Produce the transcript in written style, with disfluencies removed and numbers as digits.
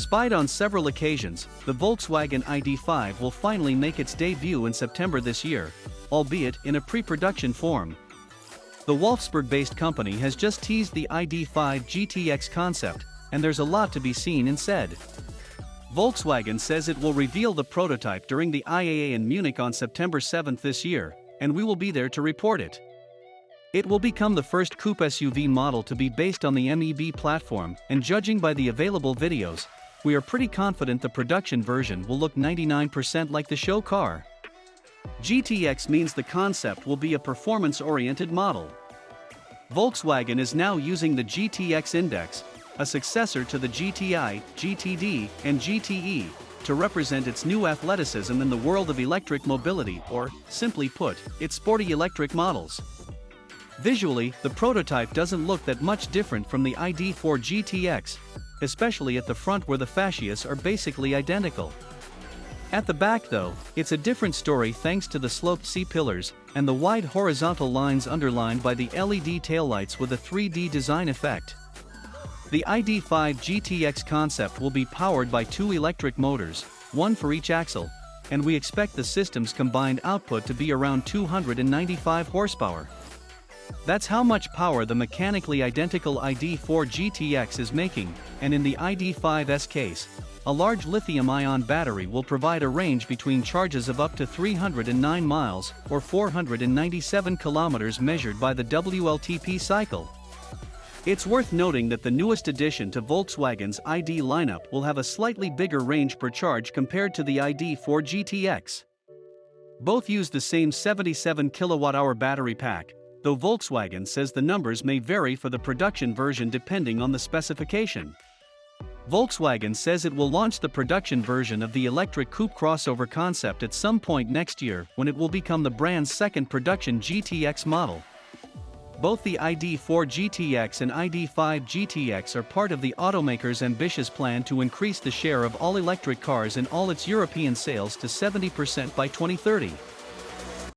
Spied on several occasions, the Volkswagen ID.5 will finally make its debut in September this year, albeit in a pre-production form. The Wolfsburg-based company has just teased the ID.5 GTX concept, and there's a lot to be seen and said. Volkswagen says it will reveal the prototype during the IAA in Munich on September 7 this year, and we will be there to report it. It will become the first coupe SUV model to be based on the MEB platform, and judging by the available videos, we are pretty confident the production version will look 99% like the show car. GTX means the concept will be a performance-oriented model. Volkswagen is now using the GTX index, a successor to the GTI, GTD, and GTE, to represent its new athleticism in the world of electric mobility, or, simply put, its sporty electric models. Visually, the prototype doesn't look that much different from the ID.4 GTX, especially at the front where the fascias are basically identical. At the back though, it's a different story thanks to the sloped C-pillars and the wide horizontal lines underlined by the LED taillights with a 3D design effect. The ID.5 GTX concept will be powered by 2 electric motors, one for each axle, and we expect the system's combined output to be around 295 horsepower. That's how much power the mechanically identical ID.4 GTX is making, and in the ID.5's case, a large lithium-ion battery will provide a range between charges of up to 309 miles or 497 kilometers measured by the WLTP cycle. It's worth noting that the newest addition to Volkswagen's ID lineup will have a slightly bigger range per charge compared to the ID.4 GTX. Both use the same 77 kWh battery pack, though Volkswagen says the numbers may vary for the production version depending on the specification. Volkswagen says it will launch the production version of the electric coupe crossover concept at some point next year when it will become the brand's second production GTX model. Both the ID.4 GTX and ID.5 GTX are part of the automaker's ambitious plan to increase the share of all-electric cars in all its European sales to 70% by 2030.